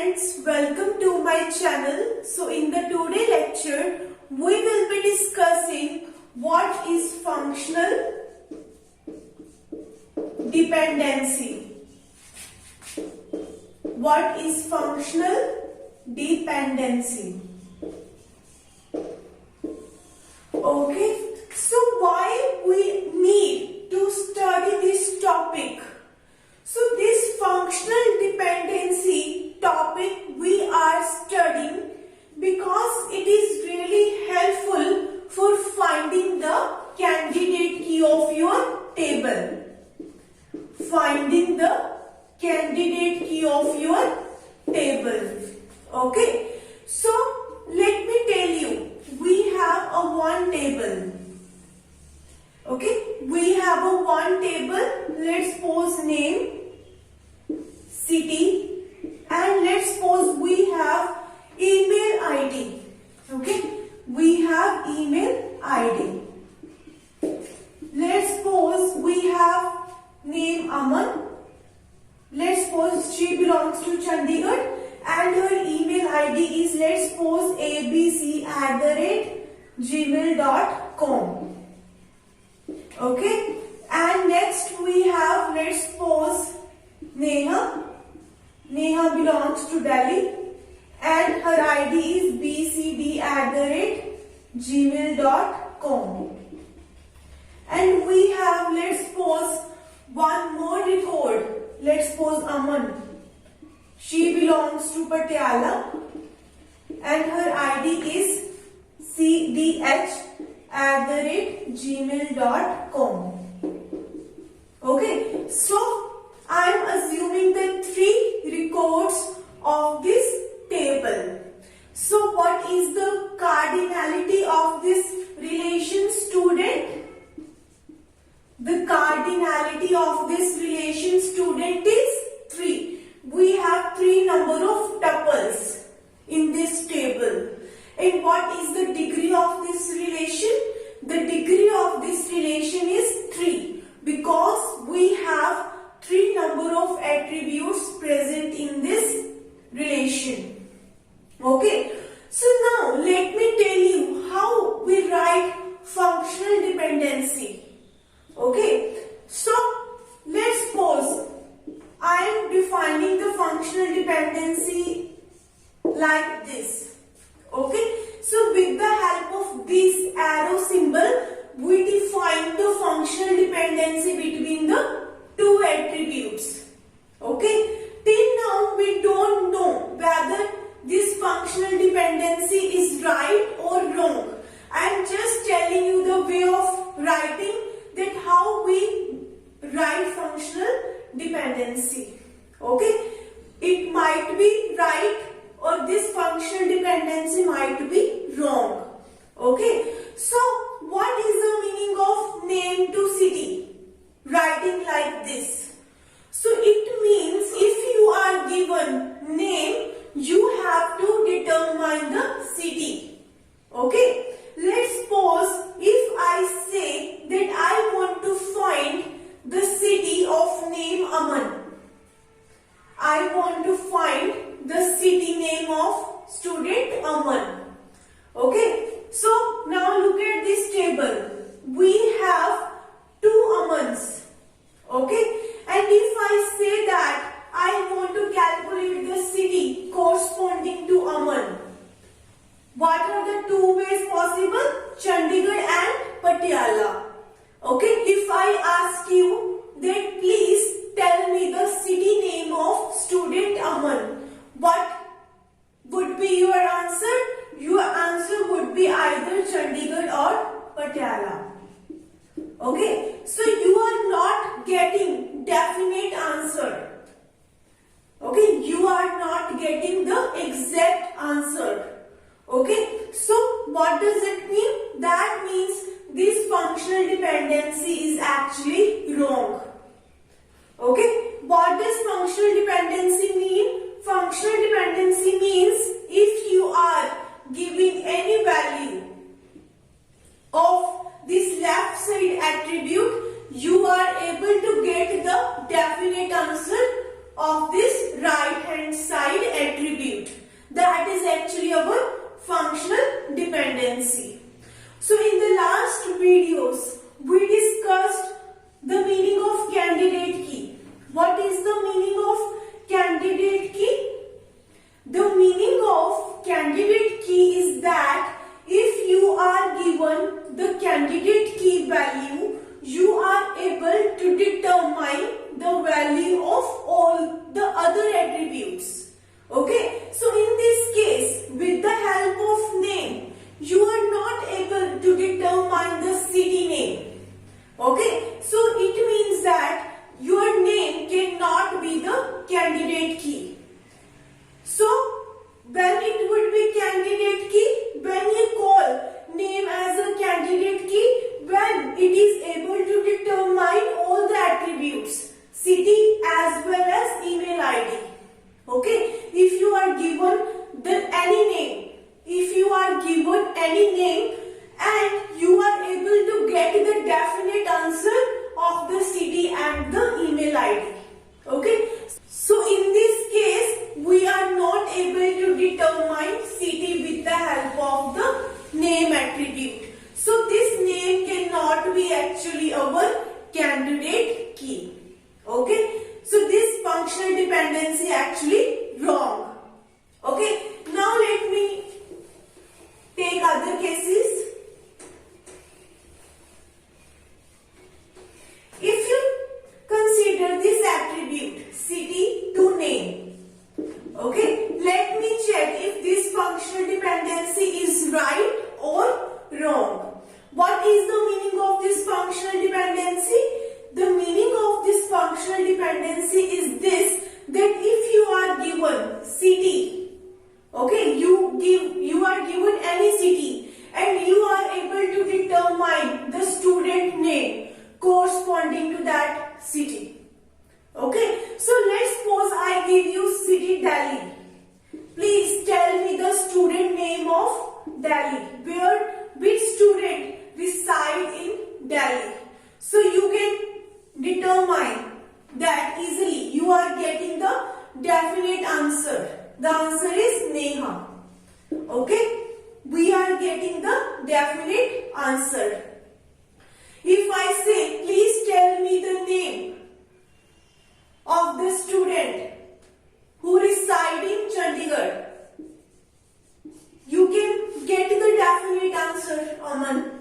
friends, welcome to my channel. So in the today lecture, we will be discussing what is functional dependency. What is functional dependency? Okay, so why we need to study this topic? So this functional dependency topic we are studying because it is really helpful for finding the candidate key of your table. Finding the candidate key of your table. Okay. So let me tell you, we have a one table. Okay. We have a one table. Let's suppose name, city, and let's suppose we have email ID. Okay, we have email ID. Let's suppose we have name Aman. Let's suppose she belongs to Chandigarh and her email ID is, let's suppose, abc@gmail.com. Okay, and next we have, let's suppose, Neha. Neha belongs to Delhi and her ID is bcd@gmail.com. And we have, let's suppose, one more record. Let's suppose Aman. She belongs to Patiala and her ID is cdh@gmail.com. Okay, so I am assuming the three records of this table. So what is the cardinality of this relation, student? The cardinality of this relation, student, is 3. We have 3 number of tuples in this table. And what is the degree of this relation? The degree of this relation is 3 because we have 3 number of attributes present in this relation. Okay. So now let me tell you how we write functional dependency. Okay. So let's suppose I am defining the functional dependency like this. Okay. So with the help of this arrow symbol, we define the functional dependency between the two attributes. Okay. Till now we don't know whether this functional dependency is right or wrong. I am just telling you the way of writing, that how we write functional dependency. Okay. It might be right or this functional dependency might be wrong. Okay. So what is the meaning of name to city? Writing like this. So it means if you are given name, you have to determine the city. Okay. Let's suppose if I say that I want to find the city of name Aman. I want to find the city name of student Aman. Okay. So now look at this table. We have 2 Amans. Okay. And if I say that I want to calculate the city corresponding to Aman, what are the 2 ways possible? Chandigarh and Patiala. Okay. If I ask you that please tell me the city name of student Aman, what would be your answer? Your answer would be either Chandigarh or Patiala. Okay. So you are not getting definite answer. Okay. You are not getting the exact answer. Okay. So what does it mean? That means this functional dependency is actually wrong. Okay. What does functional dependency mean? Functional dependency means if you are giving any value of this left side attribute, you are able to get the definite answer of this right hand side attribute. if you are given any name, if you are given any name and you are able to get the definite answer of the city and the email ID. Okay. So in this case, we are not able to determine city with the help of the name attribute. So this name cannot be actually our candidate key. Okay. So this functional dependency actually wrong. Okay. Now let me take other cases. If you consider this attribute city to name, okay, let me check if this functional dependency is right or wrong. What is the meaning of this functional dependency? The meaning of this functional dependency is this, that if you are given city, okay, you are given any city and you are able to determine the student name corresponding to that city. Okay, so let's suppose I give you city Delhi. Please tell me the student name of Delhi. Which student reside in Delhi? So you can determine that easily. You are getting the definite answer. The answer is Neha. Okay, we are getting the definite answer. If I say, please tell me the name of the student who reside in Chandigarh, you can get the definite answer, Aman.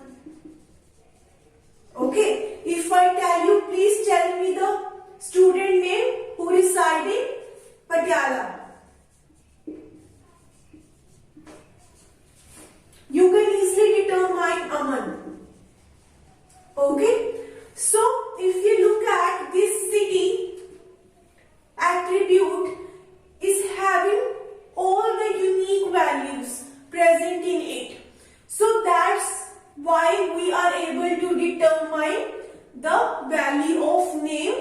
Okay, if I tell you, please tell me the student name who reside in Patiala, you can easily determine Aman. Okay, so if you look at this city attribute is having all the unique values present in it. So that's why we are able to determine the value of name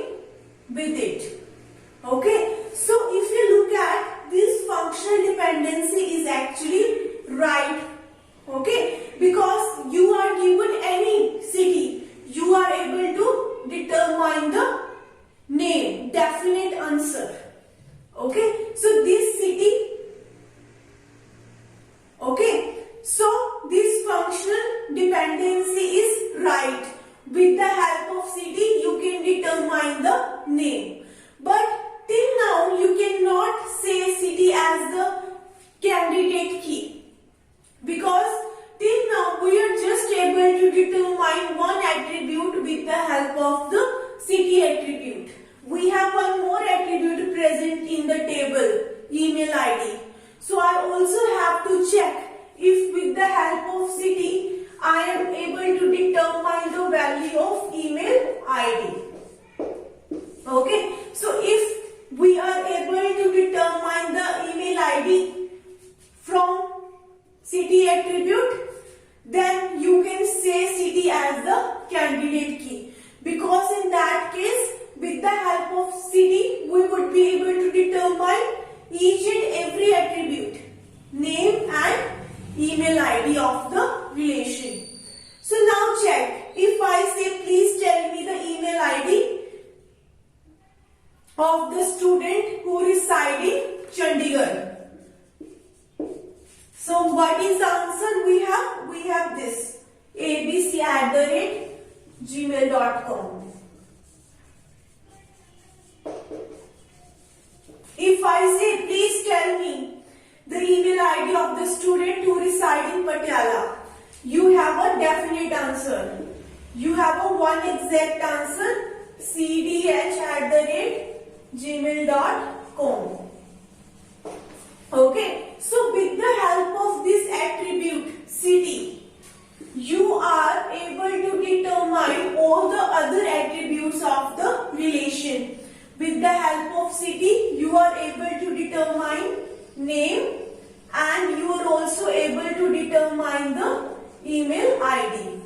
with it. Okay, so if you look at this functional dependency is actually right. Okay, because you are given any city, you are able to determine the name, definite answer. Okay, so this city, okay, so this functional dependency is right. With the help of city, you can determine the name. But till now, you cannot say city as the candidate key. Because till now we are just able to determine one attribute with the help of the city attribute. We have one more attribute present in the table, email ID. So I also have to check if with the help of city I am able to determine the value of email ID. Okay, so if we are able to determine the email ID from city attribute, then you can say city as the candidate key. Because in that case, with the help of city, we would be able to determine each and every attribute, name and email ID of the relation. So now check. If I say, please tell me the email ID of the student who reside in Chandigarh. So what is the answer we have? We have this, abc@gmail.com. If I say, please tell me the email ID of the student who reside in Patiala, you have a definite answer. You have a one exact answer, cdh@gmail.com. Okay, so with the help of this attribute city, you are able to determine all the other attributes of the relation. With the help of city, you are able to determine name and you are also able to determine the email ID.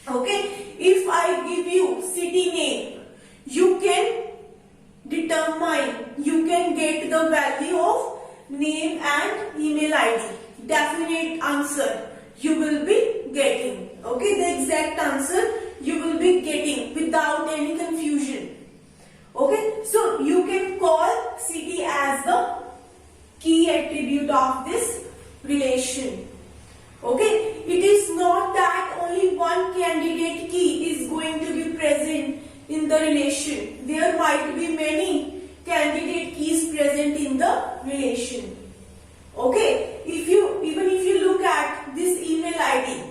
Okay, if I give you city name, you can determine, you can get the value of name and email ID. Definite answer you will be getting. Okay, the exact answer you will be getting without any confusion. Okay, so you can call city as the key attribute of this relation. Okay, it is not that only one candidate key is going to be present in the relation. There might be many candidate keys present in the relation. Okay, even if you look at this email ID,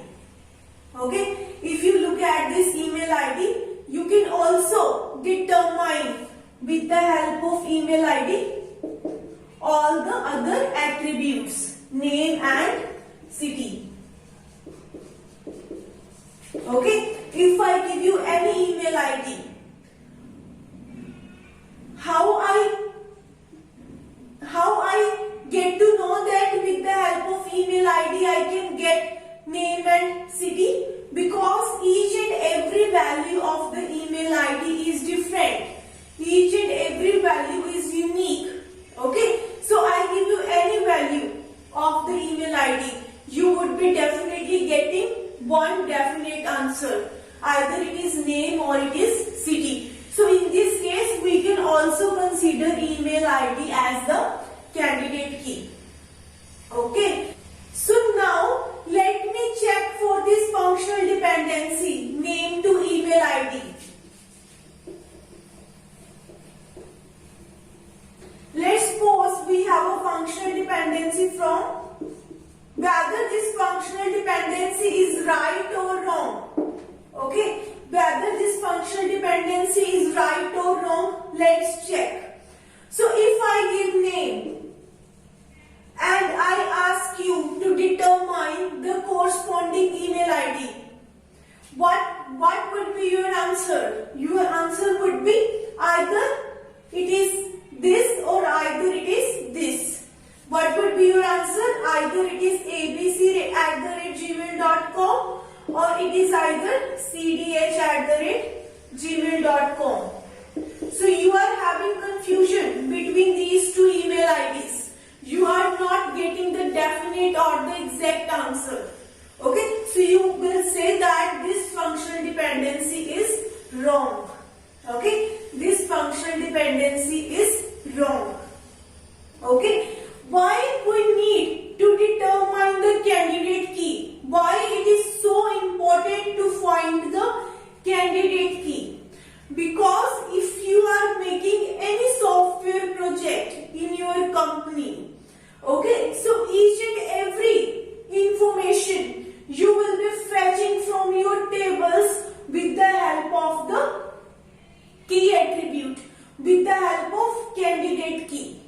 okay, if you look at this email ID, you can also determine with the help of email ID all the other attributes, name and city. Okay, if I give you any email ID, how I get to know that with the help of email ID I can get name and city? Because each and every value of the email ID is different. Each and every value is unique. Okay, so I give you any value of the email ID, you would be definitely getting one definite answer. Either it is name or it is city. So in this case, we can also consider email ID as the candidate key. Okay. So now let me check for this functional dependency, name to email ID. Let's suppose we have a functional dependency from whether this functional dependency is right or wrong. Okay, whether this functional dependency is right or wrong, let's check. So if I give name and I ask you to determine the corresponding email ID, what would be your answer? Your answer would be either it is this or either it is this. What would be your answer? Either it is abc@gmail.com or it is either cdh@gmail.com. So you are having confusion between these two email IDs. You are not getting the definite or the exact answer. Okay, so you will say that this functional dependency is wrong. Okay, this functional dependency is wrong. Okay, why we need to determine the candidate key? Why it is so important to find the candidate key? Because if you are making any software project in your company, okay, so each and every information you will be fetching from your tables with the help of the key attribute, with the help of candidate key.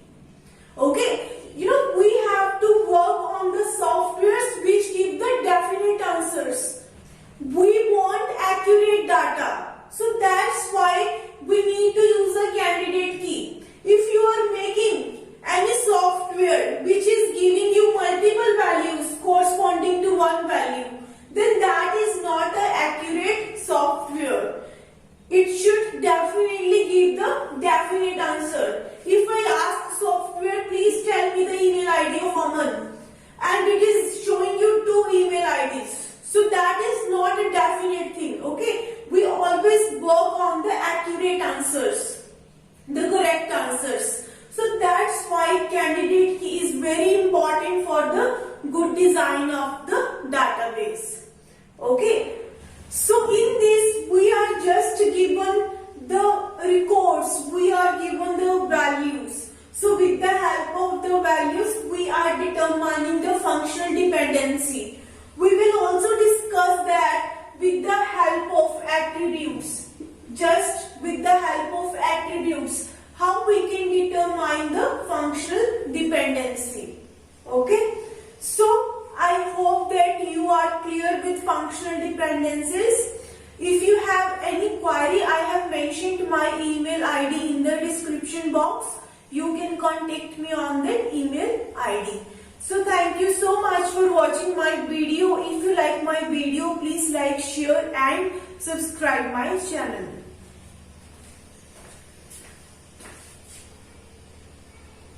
Okay, we have to work on the softwares which give the definite answers. We want accurate data, so that's why we need to use a candidate key. If you are making any software which is giving you multiple values corresponding to one value, then that is not an accurate software. It should definitely give the definite answer. If I ask software, please tell me the email ID of Aman, and it is showing you two email IDs, so that is not a definite thing. Okay, we always work on the accurate answers, the correct answers. So that's why candidate key is very important for the good design of the database. Okay, so in this we are just given the records, we are given the values. So with the help of the values, we are determining the functional dependency. We will also discuss that with the help of attributes. Just with the help of attributes, how we can determine the functional dependency. Okay, so I hope that you are clear with functional dependencies. If you have any query, I have mentioned my email ID in the description box. You can contact me on that email ID. So thank you so much for watching my video. If you like my video, please like, share and subscribe my channel.